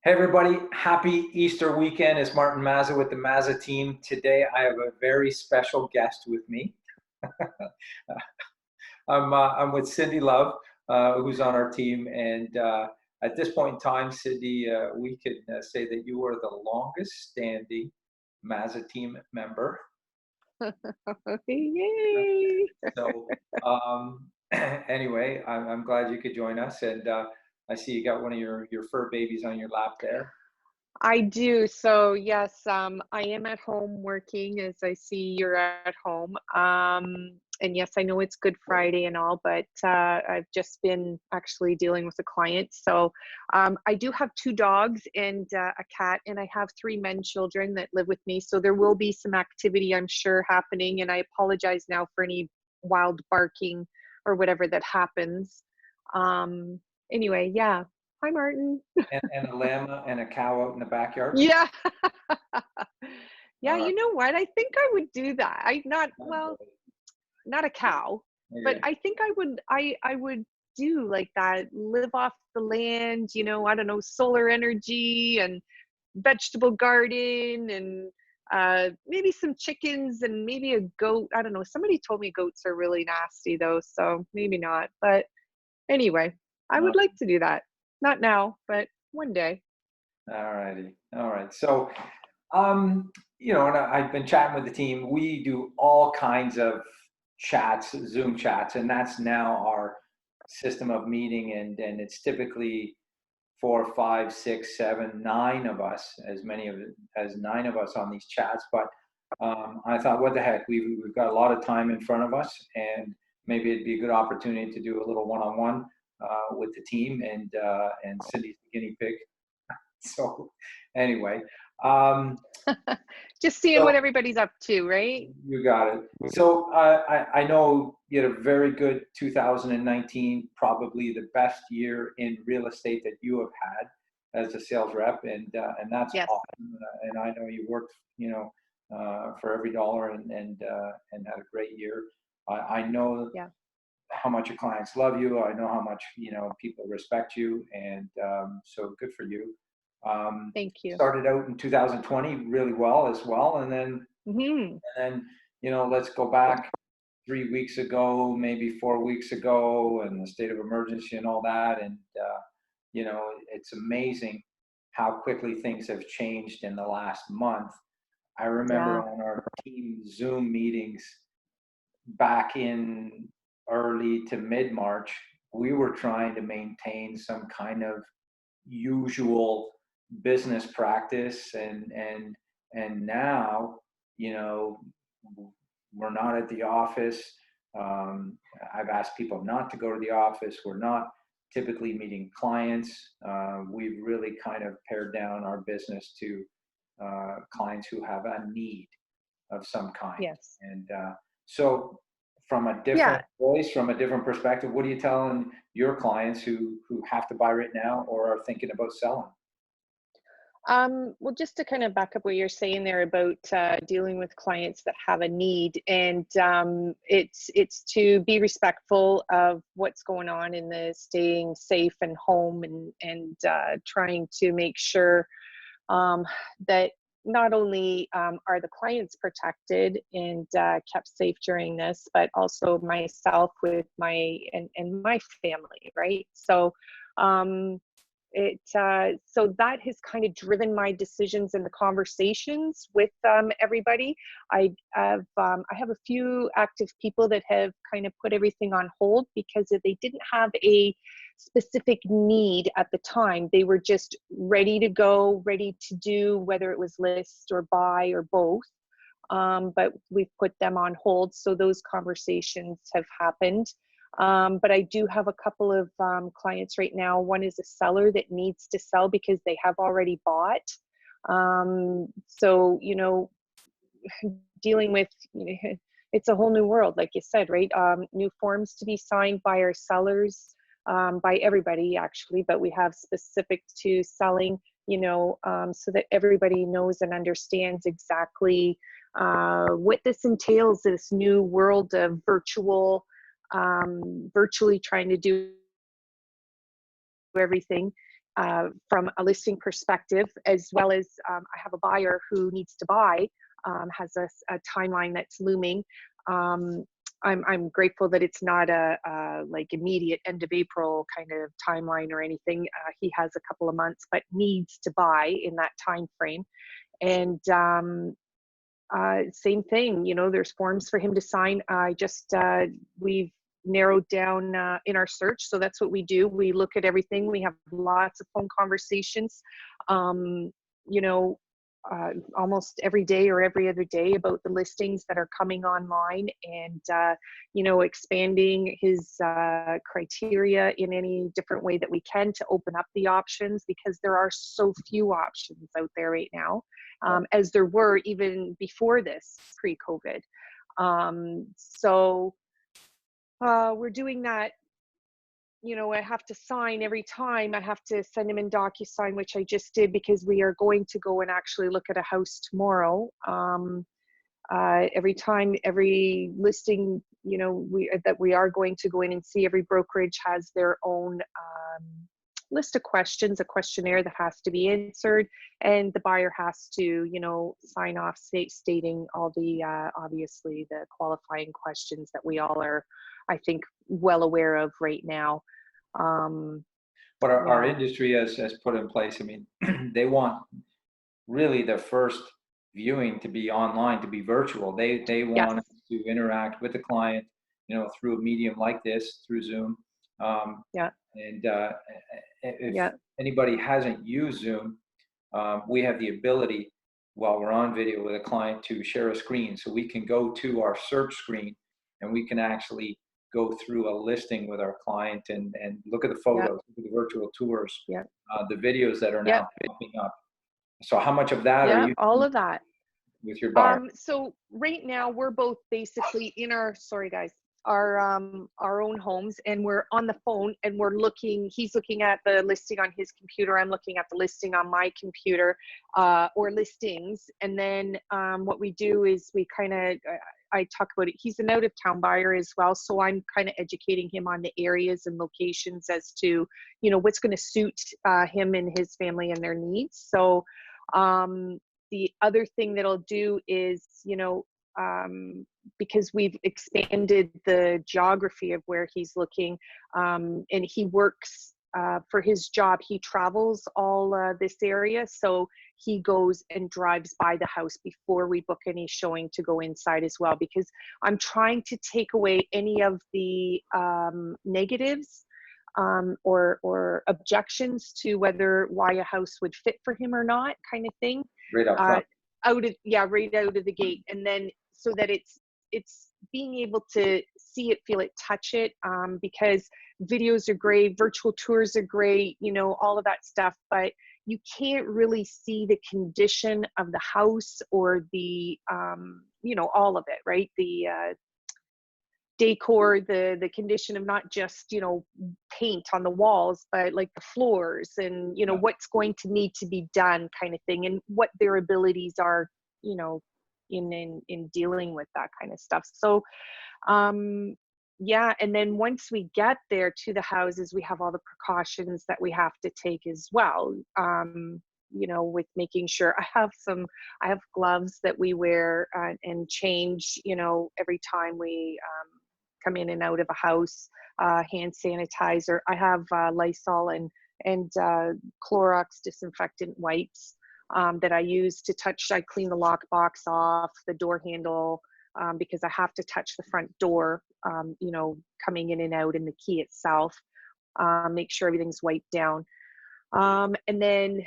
Hey everybody, happy Easter weekend. It's Martin Mazza with the Mazza team. Today I have a very special guest with me. I'm with Cindy Love, who's on our team. And at this point in time, Cindy, we could say that you are the longest standing Mazza team member. Yay! So anyway, I'm glad you could join us. And I see you got one of your fur babies on your lap there. I do. So yes, I am at home working as I see you're at home. And yes, I know it's Good Friday and all, but I've just been actually dealing with a client. So I do have two dogs and a cat, and I have three men children that live with me. So there will be some activity, I'm sure, happening. And I apologize now for any wild barking or whatever that happens. Um, anyway, yeah. Hi, Martin. And a llama and a cow out in the backyard. Yeah. Yeah, All right. you know what? I think I would do that. I not Oh, well, boy. not a cow, but Okay. I think I would do like that, live off the land, I don't know, solar energy and vegetable garden and maybe some chickens and maybe a goat. I don't know. Somebody told me goats are really nasty though, so maybe not. But anyway, I Uh, would like to do that. Not now, but one day. all righty. All right. So, um, and I've been chatting with the team. We do all kinds of chats, Zoom chats, and that's now our system of meeting. And it's typically four, five, six, seven, nine of us, as many of it as nine of us on these chats. But I thought, what the heck? We've got a lot of time in front of us, and maybe it'd be a good opportunity to do a little one-on-one with the team and Cindy's the guinea pig. So anyway, um, Just seeing so what everybody's up to, right? you got it. So I know you had a very good 2019, probably the best year in real estate that you have had as a sales rep, and that's Yes. awesome. And I know you worked, for every dollar and had a great year. I know Yeah. how much your clients love you. I know how much people respect you, and so good for you. Thank you. Started out in 2020 really well as well, Hmm. and then let's go back 3 weeks ago, maybe 4 weeks ago, and the state of emergency and all that, and it's amazing how quickly things have changed in the last month. I remember Yeah. on our team Zoom meetings back in early to mid March, we were trying to maintain some kind of usual business practice, and now you know we're not at the office. I've asked people not to go to the office. We're not typically meeting clients. We've really kind of pared down our business to clients who have a need of some kind. Yes. And so, from a different Yeah. voice, from a different perspective, what are you telling your clients who have to buy right now or are thinking about selling? Well, just to kind of back up what you're saying there about dealing with clients that have a need, and it's to be respectful of what's going on in the staying safe and home, and trying to make sure um, that not only are the clients protected and kept safe during this, but also myself with and my family, right? So um, so that has kind of driven my decisions and the conversations with everybody. I have a few active people that have kind of put everything on hold because they didn't have a specific need at the time. They were just ready to go, ready to do, whether it was list or buy or both. But we've put them on hold. So those conversations have happened. But I do have a couple of clients right now. One is a seller that needs to sell because they have already bought. So, dealing with, it's a whole new world, like you said, right? New forms to be signed by our sellers, by everybody actually, but we have specific to selling, so that everybody knows and understands exactly what this entails, this new world of virtually trying to do everything. from a listing perspective, as well as I have a buyer who needs to buy, has a timeline that's looming. I'm grateful that it's not a like immediate end of April kind of timeline or anything. He has a couple of months, but needs to buy in that time frame. And same thing, you know, there's forms for him to sign. We've narrowed down in our search. So that's what we do. We look at everything. We have lots of phone conversations, you know, almost every day or every other day about the listings that are coming online, and, you know, expanding his criteria in any different way that we can to open up the options, because there are so few options out there right now, as there were even before this, pre-COVID. So we're doing that. You know, I have to sign every time. I have to send him in DocuSign, which I just did, because we are going to go and actually look at a house tomorrow. Every time, every listing, you know, that we are going to go in and see, every brokerage has their own list of questions, a questionnaire that has to be answered, and the buyer has to, you know, sign off stating all the obviously the qualifying questions that we all are, I think, well aware of right now. But our industry has put in place, I mean, they want really their first viewing to be online, to be virtual. They want to interact with the client, you know, through a medium like this, through Zoom. Yeah. And if anybody hasn't used Zoom, we have the ability, while we're on video with a client, to share a screen. So we can go to our search screen and we can actually go through a listing with our client and look at the photos, look at the virtual tours, the videos that are now popping up. So how much of that are you all of that with your buyer? So right now we're both basically in our, sorry guys, our own homes, and we're on the phone and we're looking, he's looking at the listing on his computer, I'm looking at the listing on my computer, or listings. And then what we do is we kind of, I talk about it, he's an out of town buyer as well, so I'm kind of educating him on the areas and locations as to, you know, what's going to suit him and his family and their needs. So the other thing that I'll do is, you know, because we've expanded the geography of where he's looking, and he works for his job, he travels all this area, so he goes and drives by the house before we book any showing to go inside as well, because I'm trying to take away any of the negatives or objections to why a house would fit for him or not, kind of thing. Right up front. Right out of the gate, and then so that it's being able to see it, feel it, touch it, because videos are great, virtual tours are great, you know, all of that stuff, but you can't really see the condition of the house or the you know, all of it, right? The decor, the condition of not just, you know, paint on the walls, but like the floors and, you know, what's going to need to be done, kind of thing, and what their abilities are, you know, in dealing with that kind of stuff. So yeah, and then once we get there to the houses, we have all the precautions that we have to take as well, you know, with making sure I have gloves that we wear and change, you know, every time we come in and out of a house, hand sanitizer. I have Lysol and Clorox disinfectant wipes that I use to touch. I clean the lockbox off, the door handle, because I have to touch the front door, you know, coming in and out, and the key itself, make sure everything's wiped down. And then,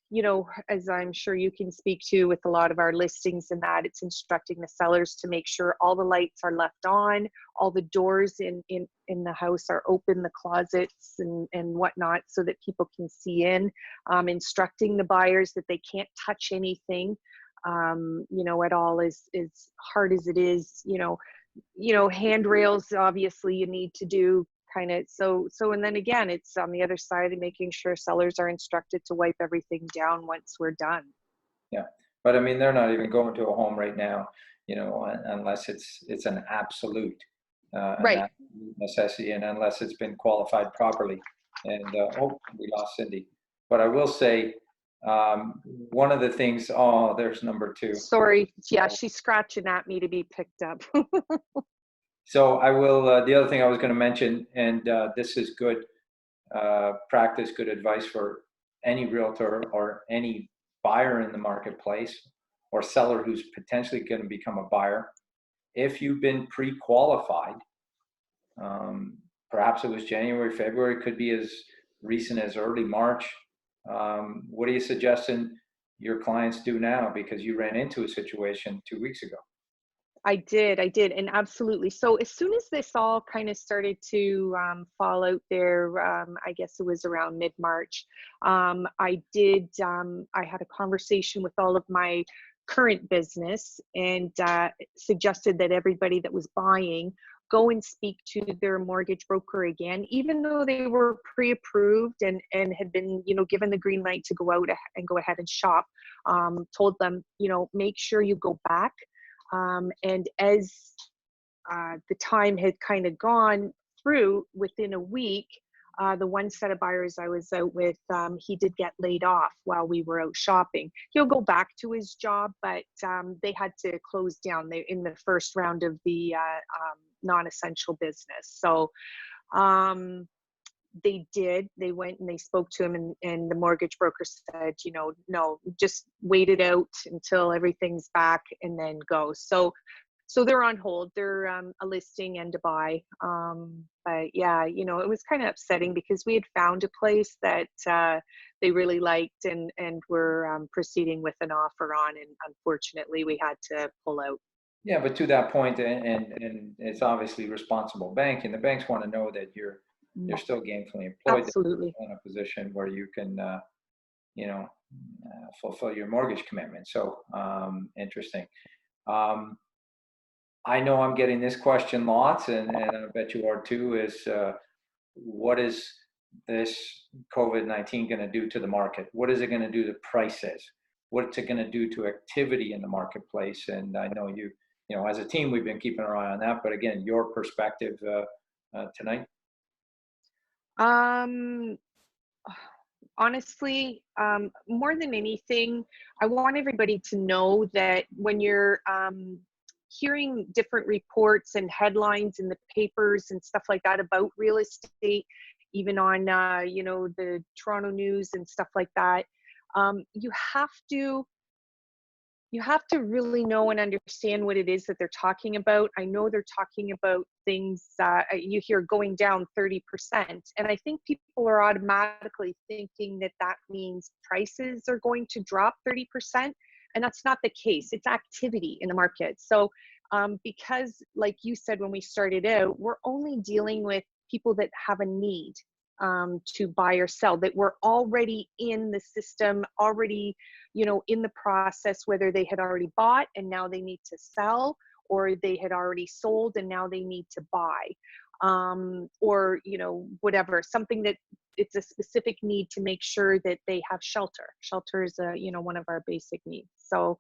you know, as I'm sure you can speak to with a lot of our listings and that, it's instructing the sellers to make sure all the lights are left on, all the doors in the house are open, the closets and whatnot, so that people can see in, instructing the buyers that they can't touch anything, you know, at all, as hard as it is, you know, handrails, obviously you need to do kind of, so and then again, it's on the other side of making sure sellers are instructed to wipe everything down once we're done. Yeah, but I mean, they're not even going to a home right now, you know, unless it's an absolute necessity, and unless it's been qualified properly. And oh, we lost Cindy. But I will say, one of the things, oh, there's number two. Sorry. Yeah, she's scratching at me to be picked up. So I will, the other thing I was going to mention, and this is good practice, good advice for any realtor or any buyer in the marketplace or seller who's potentially going to become a buyer. If you've been pre-qualified, perhaps it was January, February, could be as recent as early March. What are you suggesting your clients do now? Because you ran into a situation 2 weeks ago. I did, and absolutely. So as soon as this all kind of started to fall out there, I guess it was around mid-March, I had a conversation with all of my current business and suggested that everybody that was buying go and speak to their mortgage broker again, even though they were pre-approved and had been, given the green light to go out and go ahead and shop. Told them, make sure you go back. And as the time had kind of gone through, within a week, the one set of buyers I was out with, he did get laid off while we were out shopping. He'll go back to his job, but they had to close down in the first round of the non-essential business. So they went and they spoke to him, and the mortgage broker said, no, just wait it out until everything's back and then go. So they're on hold. They're a listing and a buy. But yeah, it was kind of upsetting because we had found a place that they really liked and were proceeding with an offer on, and unfortunately we had to pull out. Yeah, but to that point, and it's obviously responsible banking. The banks want to know that you're still gainfully employed. Absolutely. In a position where you can, fulfill your mortgage commitment. So interesting. I know I'm getting this question lots, and I bet you are too, is what is this COVID-19 going to do to the market? What is it going to do to prices? What's it going to do to activity in the marketplace? And I know as a team, we've been keeping our eye on that. But again, your perspective tonight? Honestly, more than anything, I want everybody to know that when you're hearing different reports and headlines in the papers and stuff like that about real estate, even on the Toronto News and stuff like that, you have to really know and understand what it is that they're talking about. I know they're talking about things you hear going down 30%, and I think people are automatically thinking that means prices are going to drop 30%, and that's not the case. It's activity in the market. So because, like you said when we started out, we're only dealing with people that have a need to buy or sell, that were already in the system, already in the process, whether they had already bought and now they need to sell, or they had already sold and now they need to buy, or whatever, something that it's a specific need to make sure that they have shelter. Shelter is one of our basic needs. So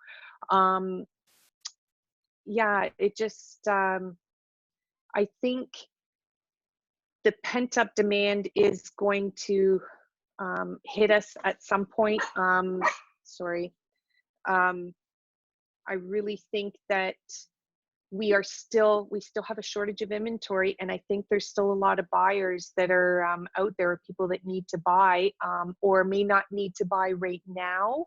yeah, it just I think the pent-up demand is going to hit us at some point. I really think that we still have a shortage of inventory, and I think there's still a lot of buyers that are out there, people that need to buy, or may not need to buy right now,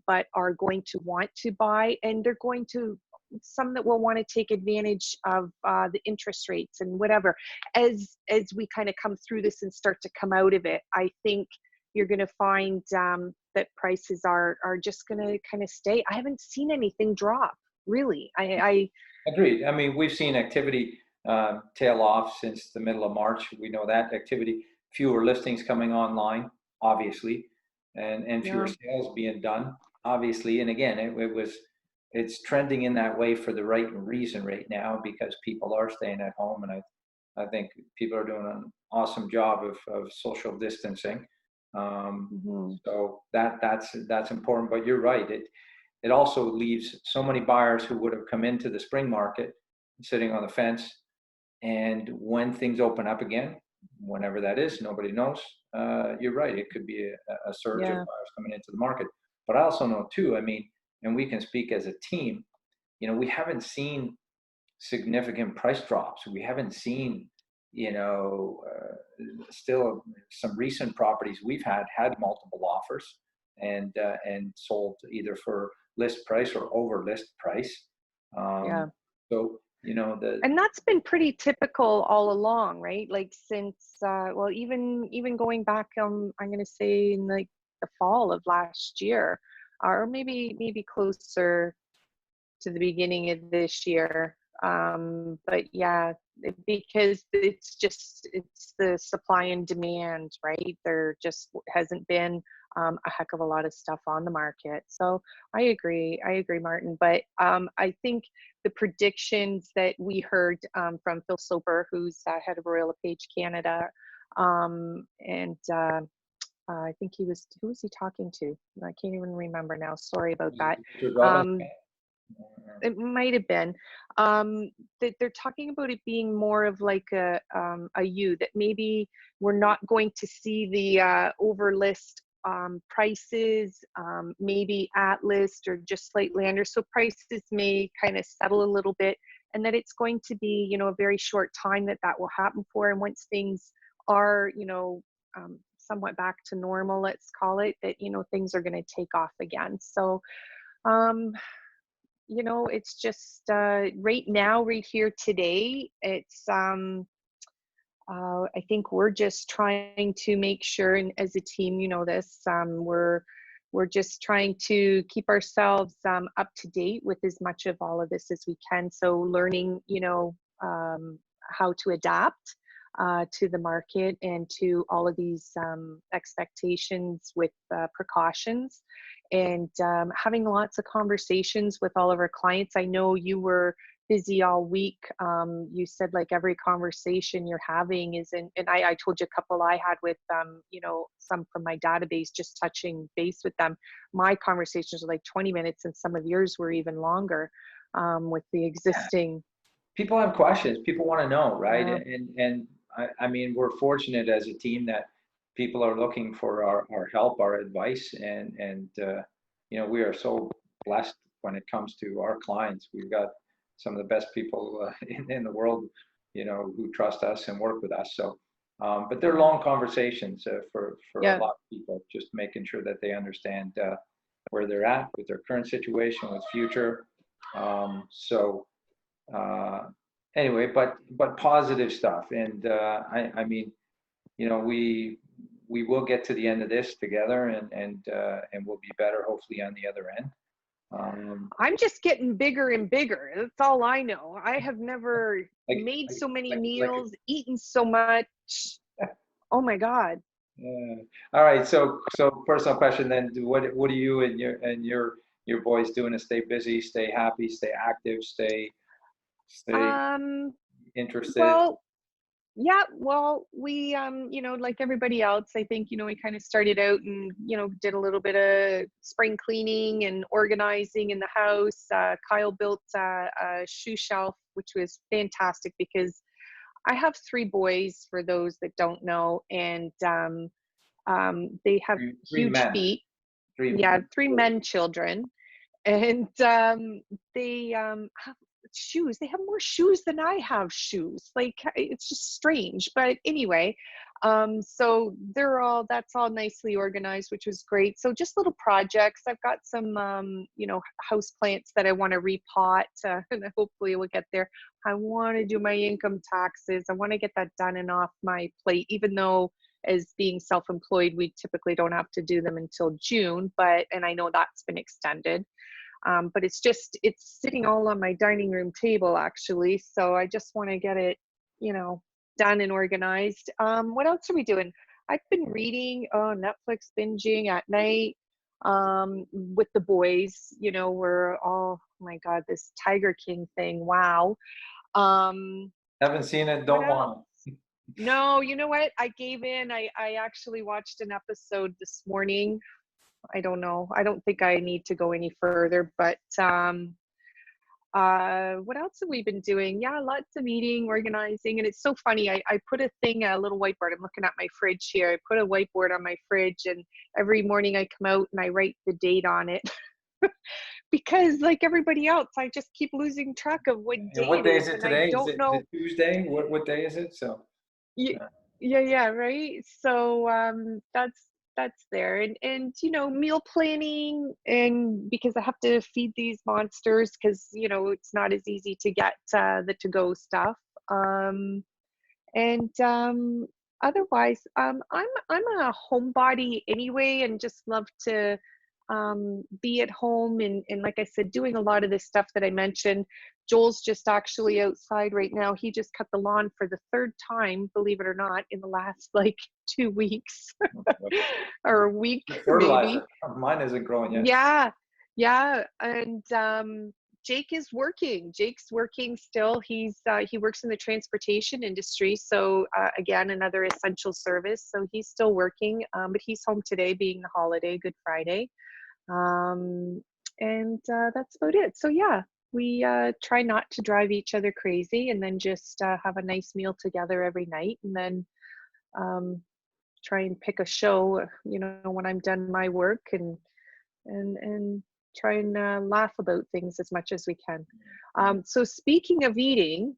but are going to want to buy, and they're going to, some that will want to take advantage of the interest rates and whatever. As we kind of come through this and start to come out of it, I think you're going to find that prices are just going to kind of stay. I haven't seen anything drop, really. I Agreed. I mean, we've seen activity tail off since the middle of March. We know that activity, fewer listings coming online, obviously, and fewer sales being done, obviously. And again, it's trending in that way for the right reason right now, because people are staying at home, and I think people are doing an awesome job of social distancing. So that's important. But you're right. It also leaves so many buyers who would have come into the spring market sitting on the fence, and when things open up again, whenever that is, nobody knows. You're right. It could be a surge of Yeah. buyers coming into the market. But I also know too, I mean, and we can speak as a team, we haven't seen significant price drops. We haven't seen, still some recent properties we've had multiple offers and sold either for list price or over list price. Yeah. So, the And that's been pretty typical all along, right? Like since well, even going back, I'm gonna say in like the fall of last year, or maybe closer to the beginning of this year. But yeah, because it's the supply and demand, right? There just hasn't been a heck of a lot of stuff on the market. So I agree, Martin. But I think the predictions that we heard from Phil Soper, who's head of Royal LePage Canada, and I think who was he talking to? I can't even remember now. Sorry about that. Um, it might have been that they're talking about it being more of like a U, that maybe we're not going to see the over list prices, maybe at list or just slightly under. So prices may kind of settle a little bit, and that it's going to be, a very short time that will happen for. And once things are, somewhat back to normal, let's call it, that, things are going to take off again. So, um, it's just right now, right here today, it's I think we're just trying to make sure, and as a team, this, we're just trying to keep ourselves up to date with as much of all of this as we can. So learning, how to adapt to the market and to all of these expectations with precautions, and having lots of conversations with all of our clients. I know you were busy all week. You said like every conversation you're having is and I told you a couple I had with some from my database, just touching base with them. My conversations are like 20 minutes, and some of yours were even longer with the existing. people have questions. People want to know, right? Yeah. I mean, we're fortunate as a team that people are looking for our help, our advice, and we are so blessed when it comes to our clients. We've got some of the best people in the world, who trust us and work with us. So, but they're long conversations for a Yeah. lot of people, just making sure that they understand where they're at with their current situation, with future. So uh, anyway, but positive stuff, and I mean, we will get to the end of this together, and we'll be better hopefully on the other end. I'm just getting bigger and bigger. That's all I know. I have never like made like so many like meals, eaten so much. Oh my God. all right. So personal question then. What do you and your boys doing to stay busy, stay happy, stay active, stay Um, interested? well, yeah, well, we, like everybody else, I think, we kind of started out and, did a little bit of spring cleaning and organizing in the house. Kyle built a shoe shelf, which was fantastic because I have three boys, for those that don't know, and they have Three huge men, feet. three. Yeah, three men children, and they have shoes. They have more shoes than I have shoes. Like it's just strange. But anyway, so that's all nicely organized, which was great. So just little projects. I've got some house plants that I want to repot, and hopefully we'll get there. I want to do my income taxes. I want to get that done and off my plate, even though as being self-employed, we typically don't have to do them until June, and I know that's been extended. But it's sitting all on my dining room table actually. So I just want to get it, done and organized. What else are we doing? I've been reading, Netflix binging at night, with the boys. We're all, oh my God, this Tiger King thing. Wow. Um, Haven't seen it, what don't else? want No, you know what? I gave in. I actually watched an episode this morning. I don't know. I don't think I need to go any further, but What else have we been doing? Yeah, lots of eating, organizing, and it's so funny. I put a little whiteboard. I'm looking at my fridge here. I put a whiteboard on my fridge, and every morning I come out and I write the date on it. Because like everybody else, I just keep losing track of what And day what it day is is, it and I today? don't Is know. it Tuesday? What day is it? So, Yeah, yeah. yeah, right. So that's there, and meal planning, and because I have to feed these monsters, because it's not as easy to get the to go stuff. Um, and Otherwise, I'm a homebody anyway, and just love to be at home, and like I said, doing a lot of this stuff that I mentioned. Joel's just actually outside right now. He just cut the lawn for the third time, believe it or not, in the last like 2 weeks or a week The maybe. fertilizer. Mine isn't growing yet. Yeah, yeah, and Jake is working. Jake's working still. He works in the transportation industry, so again, another essential service. So he's still working, but he's home today, being the holiday, Good Friday, um, and that's about it. So yeah, we try not to drive each other crazy, and then just have a nice meal together every night, and then um, try and pick a show, when I'm done my work, and try and laugh about things as much as we can. So speaking of eating,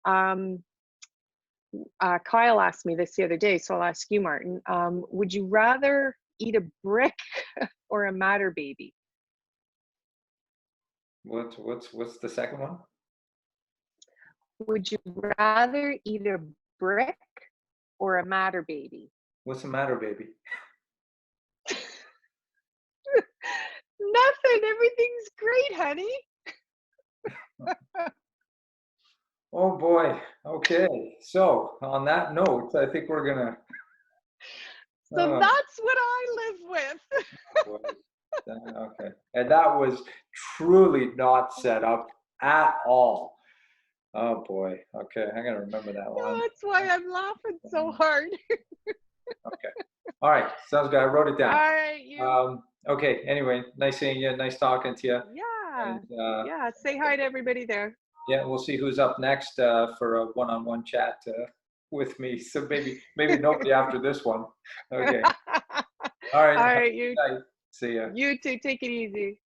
um, Kyle asked me this the other day, so I'll ask you, Martin. Would you rather eat a brick or a Matter baby? What's the second one? Would you rather eat a brick or a Matter baby? What's the matter, baby? Nothing. Everything's great, honey. Oh boy. Okay. So on that note, I think we're gonna. So Oh that's what I live with. boy. Okay. And that was truly not set up at all. Oh boy. Okay. I'm gonna remember that one. That's why I'm laughing so hard. Okay. All right. Sounds good. I wrote it All down. right, Okay. Anyway, nice seeing you. Nice talking to you. yeah, And yeah. Say hi to everybody there. yeah, we'll see who's up next for a one-on-one chat with me. So maybe nobody after this one. Okay. All right. All Have a right, good night. See ya. you too. Take it easy.